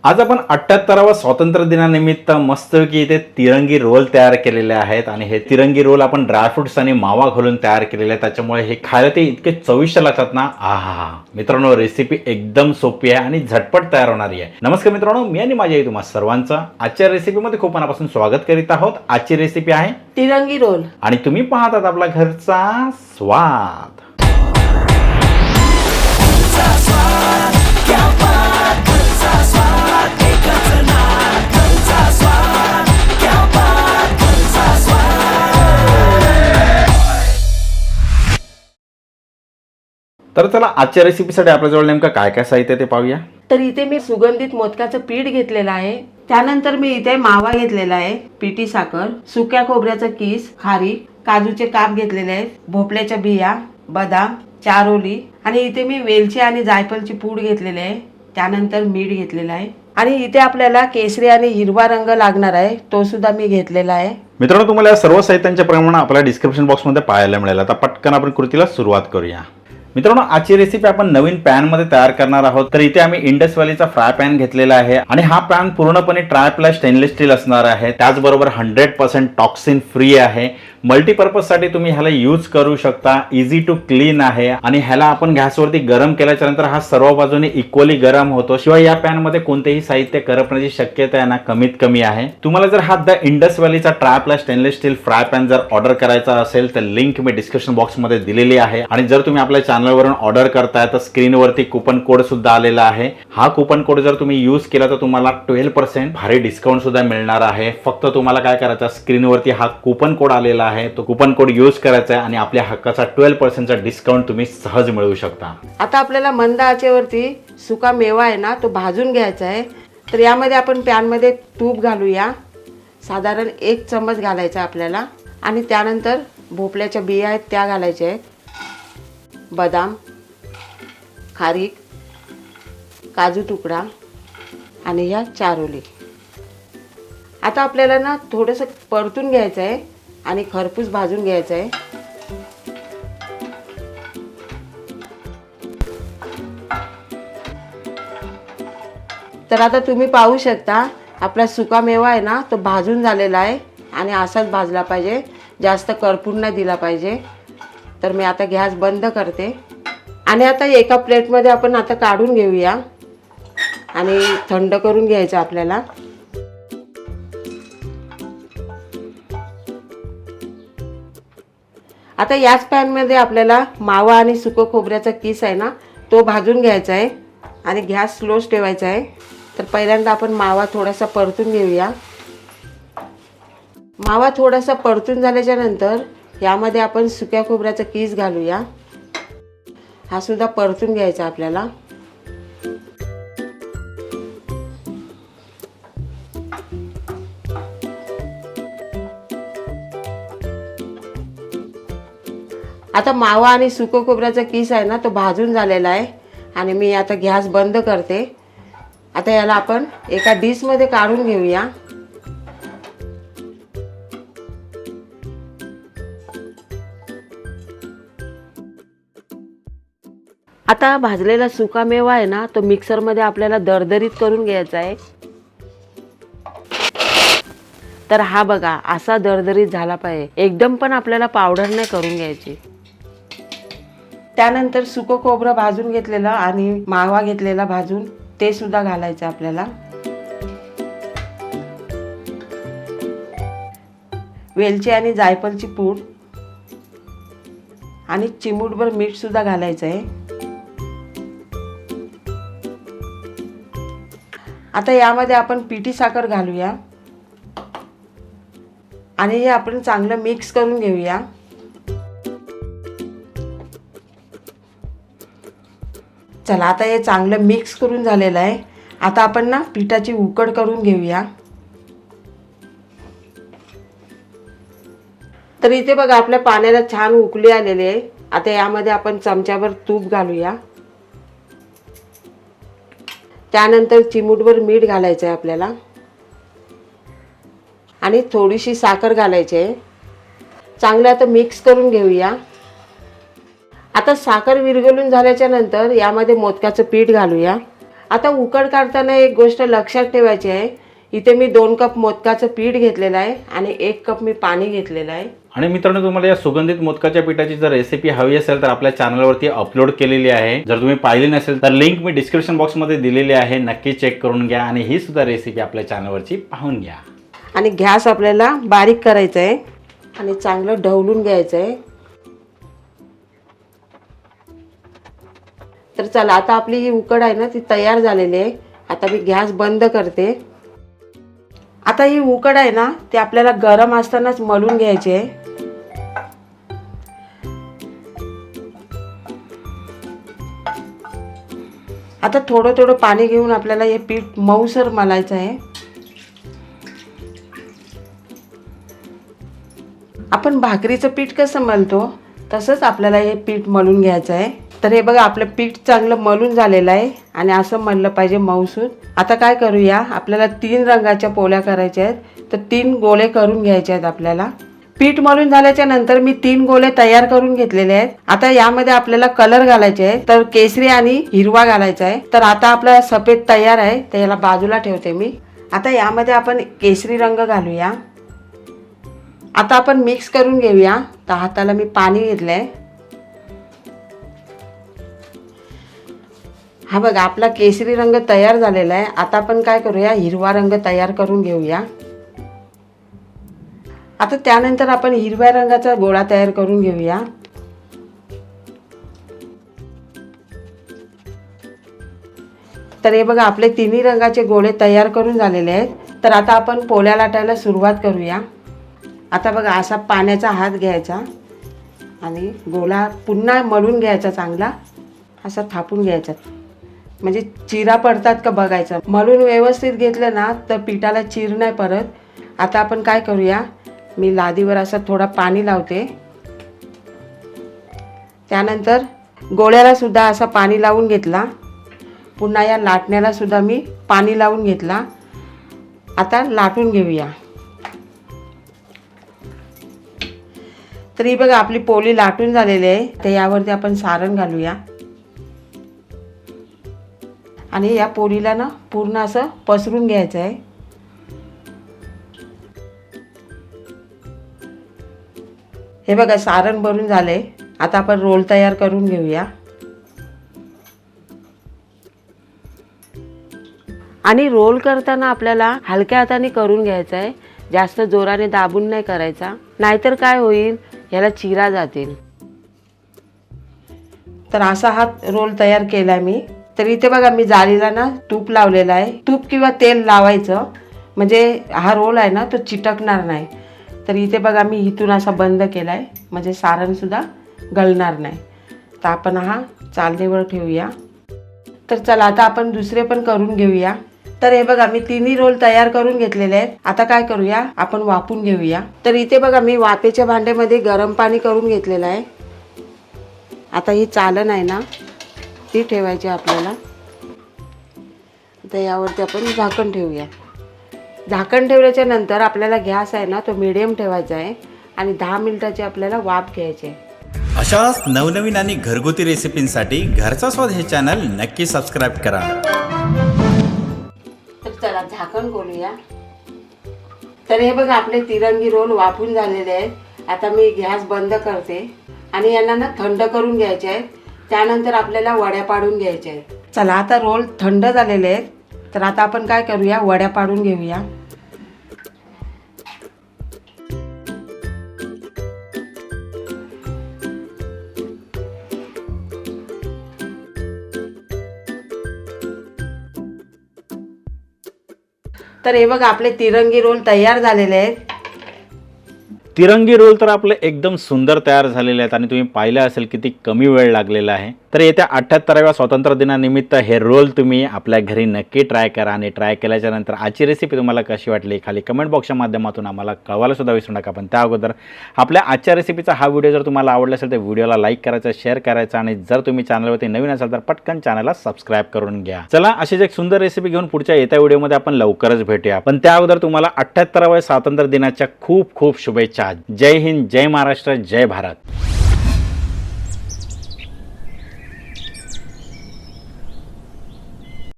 आज आपण 78वा स्वातंत्र्य दिनानिमित्त मस्तपैकी इथे तिरंगी रोल तयार केलेले आहेत आणि हे तिरंगी रोल आपण ड्रायफ्रुट्स आणि मावा घालून तयार केलेले आहेत. त्याच्यामुळे हे खायला ते इतके चविष्ट लागतात ना. आहा मित्रांनो, रेसिपी एकदम सोपी आहे आणि झटपट तयार होणारी आहे. नमस्कार मित्रांनो, मी आणि माझी आई तुम्हा सर्वांचं आजच्या रेसिपीमध्ये खूप मनापासून स्वागत करीत आहोत. आजची रेसिपी आहे तिरंगी रोल आणि तुम्ही पाहतात आपला घरचा स्वाद. तर चला आजच्या रेसिपीसाठी आपल्याजवळ नेमकं काय काय साहित्य ते पाहूया. तर इथे मी सुगंधित मोदकाचं पीठ घेतलेलं आहे. त्यानंतर मी इथे मावा घेतलेला आहे, पिठी साखर, सुक्या खोबऱ्याचा किस, खारीक, काजूचे काप घेतलेले आहेत, भोपळ्याच्या बिया, बदाम, चारोली आणि इथे मी वेलची आणि जायफळची पूड घेतलेली आहे. त्यानंतर मीठ घेतलेलं आहे आणि इथे आपल्याला केसरी आणि हिरवा रंग लागणार आहे, तो सुद्धा मी घेतलेला आहे. मित्रांनो, तुम्हाला या सर्व साहित्यांचे प्रमाण आपल्या डिस्क्रिप्शन बॉक्समध्ये पाहायला मिळेल. आता पटकन आपण कृतीला सुरुवात करूया. मित्रांनो, आजची रेसिपी आपण नवीन पॅन मध्ये तयार करणार आहोत. तर इथे आम्ही इंडस व्हॅलीचा फ्राय पॅन घेतलेला आहे आणि हा पॅन पूर्णपणे ट्रायप्लाय स्टेनलेस स्टील असणार आहे. त्याचबरोबर 100% टॉक्सिन फ्री आहे. मल्टीपर्पज साठी तुम्ही ह्याला यूज करू शकता. इझी टू क्लीन आहे आणि ह्याला आपण गॅसवरती गरम केल्याच्या नंतर हा सर्व बाजूने इक्वली गरम होतो. शिवाय या पॅन मध्ये कोणतेही साहित्य करपण्याची शक्यता आहे ना कमीत कमी आहे. तुम्हाला जर हा द इंडस व्हॅलीचा triply stainless steel fry pan जर ऑर्डर करायचा असेल तर लिंक मी डिस्क्रिप्शन बॉक्स मध्ये दिलेली आहे. आणि जर तुम्ही आपल्या चॅनलवरून ऑर्डर करताय तर स्क्रीनवरती कुपन कोड सुद्धा आलेला आहे. हा कुपन कोड जर तुम्ही यूज केला तर तुम्हाला 12% भारी डिस्काउंट सुद्धा मिळणार आहे. फक्त तुम्हाला काय करायचं, स्क्रीनवरती हा कुपन कोड आलेला आहे, तो कुपन कोड यूज करायचा आहे आणि आपल्या हक्काचा 12% डिस्काउंट तुम्ही सहज मिळवू शकता. आता आपल्याला मंद आचेवरती सुका मेवा आहे ना तो भाजून घ्यायचा आहे. तर यामध्ये आपण पॅनमध्ये तूप घालूया. साधारण 1 चम्मच घालायचा आपल्याला आणि त्यानंतर भोपळ्याच्या बिया आहेत त्या घालायच्या आहेत, बदाम, खारीक, काजू तुकडा आणि या चारोली. आता आपल्याला ना थोडंसं परतून घ्यायचं आहे आणि खरपूस भाजून घ्यायचं आहे. तर आता तुम्ही पाहू शकता आपला सुका मेवा आहे ना तो भाजून झालेला आहे आणि असाच भाजला पाहिजे, जास्त करपून नाही दिला पाहिजे. तर मी आता गॅस बंद करते आणि आता एका प्लेटमध्ये आपण आता काढून घेऊया आणि थंड करून घ्यायचं आपल्याला. आता याच पॅनमध्ये आपल्याला मावा आणि सुकं खोबऱ्याचा किस आहे ना तो भाजून घ्यायचा आहे आणि गॅस स्लोच ठेवायचा आहे. तर पहिल्यांदा आपण मावा थोडासा परतून घेऊया. मावा थोडासा परतून झाल्याच्या नंतर यामध्ये आपण सुक्या खोबऱ्याचा किस घालूया. हा सुद्धा परतून घ्यायचा आपल्याला. आता मावा आणि सुकं खोबऱ्याचा किस आहे ना तो भाजून झालेला आहे आणि मी आता गॅस बंद करते. आता याला आपण एका डिशमध्ये काढून घेऊया. आता भाजलेला सुका मेवा आहे ना तो मिक्सरमध्ये आपल्याला दरदरीत करून घ्यायचा आहे. तर हा बघा असा दरदरीत झाला पाहिजे, एकदम पण आपल्याला पावडर नाही करून घ्यायची. त्यानंतर सुकं खोबरं भाजून घेतलेलं आणि मावा घेतलेला भाजून ते सुद्धा घालायचं आपल्याला. वेलची आणि जायफळची पूड आणि चिमूटभर मीठ सुद्धा घालायचं आहे. आता यामध्ये आपण पिठी साखर घालूया आणि हे आपण चांगलं मिक्स करून घेऊया. चला आता हे चांगलं मिक्स करून झालेलं आहे. आता आपण ना पिठाची उकड करून घेऊया. तर इथे बघा आपल्या पाण्याला छान उकळी आलेली आहे. आता यामध्ये आपण चमच्याभर तूप घालूया. त्यानंतर चिमूटभर मीठ घालायचं आहे आपल्याला आणि थोडीशी साखर घालायची आहे. चांगलं आता मिक्स करून घेऊया. आता साखर विरघळून झाल्याच्या नंतर यामध्ये मोदकाचं पीठ घालूया आता उकड काढताना एक गोष्ट लक्षात ठेवायची आहे, इथे मी 2 कप मोदकाचं पीठ घेतलेलं आहे आणि 1 कप मी पाणी घेतलेलं आहे. आणि मित्रांनो, तुम्हाला या सुगंधित मोदकाच्या पिठाची जर रेसिपी हवी असेल तर आपल्या चॅनलवरती अपलोड केलेली आहे. जर तुम्ही पाहिली नसेल तर लिंक मी डिस्क्रिप्शन बॉक्समध्ये दिलेली आहे, नक्की चेक करून घ्या आणि ही सुद्धा रेसिपी आपल्या चॅनलवरची पाहून घ्या. आणि गॅस आपल्याला बारीक करायचा आहे आणि चांगलं ढवलून घ्यायचं आहे. तर चला, आता आपली ही उकड आहे ना ती तयार झालेली आहे. आता मी गॅस बंद करते. आता ही उकड आहे ना ती आपल्याला गरम असतानाच मळून घ्यायची आहे. आता थोडं थोडं पाणी घेऊन आपल्याला हे पीठ मऊसर मळायचं आहे. आपण भाकरीचं पीठ कसं मळतो तसंच आपल्याला हे पीठ मळून घ्यायचं आहे. तर हे बघा, आपलं पीठ चांगलं मळून झालेलं आहे आणि असं मळलं पाहिजे मऊसूत. आता काय करूया, आपल्याला 3 रंगाच्या पोळ्या करायच्या आहेत. तर 3 गोळे करून घ्यायचे आहेत आपल्याला. पीठ मळून झाल्याच्या नंतर मी 3 गोळे तयार करून घेतलेले आहेत. आता यामध्ये आपल्याला कलर घालायचे आहे. तर केसरी आणि हिरवा घालायचा आहे. तर आता आपला सफेद तयार आहे, तर याला बाजूला ठेवते मी. आता यामध्ये आपण केसरी रंग घालूया. आता आपण मिक्स करून घेऊया. तर हाताला मी पाणी घेतलंय. हा बघा, आपला केसरी रंग तयार झालेला आहे. आता आपण काय करूया, हिरवा रंग तयार करून घेऊया. आता त्यानंतर आपण हिरव्या रंगाचा गोळा तयार करून घेऊया. तर हे बघा, आपले 3 रंगाचे गोळे तयार करून झालेले आहेत. तर आता आपण पोळ्या लाटायला सुरुवात करूया. आता बघा, असा पाण्याचा हात घ्यायचा आणि गोळा पुन्हा मळून घ्यायचा, चांगला असा थापून घ्यायचा, म्हणजे चिरा पडतात का बघायचं. मळून व्यवस्थित घेतलं ना तर पिठाला चीर नाही परत. आता आपण काय करूया, मी लादीवर असं थोडा पाणी लावते. त्यानंतर गोळ्याला सुद्धा असा पाणी लावून घेतला. पुन्हा या लाटण्याला सुद्धा मी पाणी लावून घेतला. आता लाटून घेऊया. तर ही बघा, आपली पोळी लाटून झालेली आहे. तर यावरती आपण सारण घालूया आणि या पोळीला ना पूर्ण असं पसरून घ्यायचं आहे. हे बघा, सारण भरून झाले. आता आपण रोल तयार करून घेऊया. आणि रोल करताना आपल्याला हलक्या हाताने करून घ्यायचं आहे, जास्त जोराने दाबून नाही करायचा, नाहीतर काय होईल, याला चिरा जातील. तर असा हा रोल तयार केला मी. तर इथे बघा, मी जाळीला ना तूप लावलेलं आहे. तूप किंवा तेल लावायचं, म्हणजे हा रोल आहे ना तो चिटकणार नाही. तर इथे बघा, मी इथून असा बंद केला आहे, म्हणजे सारणसुद्धा गळणार नाही. तर आपण हा चालणीवर ठेवूया. तर चला, आता आपण दुसरे पण करून घेऊया. तर हे बघा, मी 3 रोल तयार करून घेतलेले आहेत. आता काय करूया, आपण वाफून घेऊया. तर इथे बघा, मी वाफेच्या भांड्यामध्ये गरम पाणी करून घेतलेलं आहे. आता ही चालन आहे ना ती ठेवायची आपल्याला. तर यावरती आपण झाकण ठेवूया. झाकण ठेवल्याच्या नंतर आपल्याला गॅस आहे ना तो मिडियम ठेवायचा आहे आणि 10 मिनिटाची आपल्याला वाफ घ्यायची आहे. अशाच नवनवीन आणि घरगुती रेसिपींसाठी घरचा स्वाद हे चॅनल नक्की सबस्क्राईब करा. तर चला, झाकण खोलूया. तर हे बघा, आपले तिरंगी रोल वाफून झालेले आहेत. आता मी गॅस बंद करते आणि यांना ना थंड करून घ्यायचे आहेत. त्यानंतर आपल्याला वड्या पाडून घ्यायच्या आहेत. चला, आता रोल थंड झालेले आहेत. तर आता आपण काय करूया, वड्या पाडून घेऊया. तर हे बघा, आपले तिरंगी रोल तयार झालेले आहेत. तिरंगी रोल तर आपले एकदम सुंदर तयार झालेले आहेत आणि तुम्ही पाहिलं असेल किती कमी वेळ लागलेला आहे. तर येत्या 78व्या स्वातंत्र्य दिनानिमित्त हे रोल तुम्ही आपल्या घरी नक्की ट्राय करा आणि ट्राय केल्याच्या नंतर आजची रेसिपी तुम्हाला कशी वाटली खाली कमेंट बॉक्सच्या माध्यमातून आम्हाला कळवायला सुद्धा विसरू नका. पण त्या अगोदर आपल्या आजच्या रेसिपीचा हा व्हिडिओ जर तुम्हाला आवडला असेल तर व्हिडिओला लाईक करायचा, शेअर करायचा आणि जर तुम्ही चॅनलवरती नवीन असाल तर पटकन चॅनलला सबस्क्राईब करून घ्या. चला, अशीच एक सुंदर रेसिपी घेऊन पुढच्या येत्या व्हिडिओमध्ये आपण लवकरच भेटूया. पण त्या अगोदर तुम्हाला 78व्या स्वातंत्र्य दिनाच्या खूप खूप शुभेच्छा. जय हिंद, जय महाराष्ट्र, जय भारत.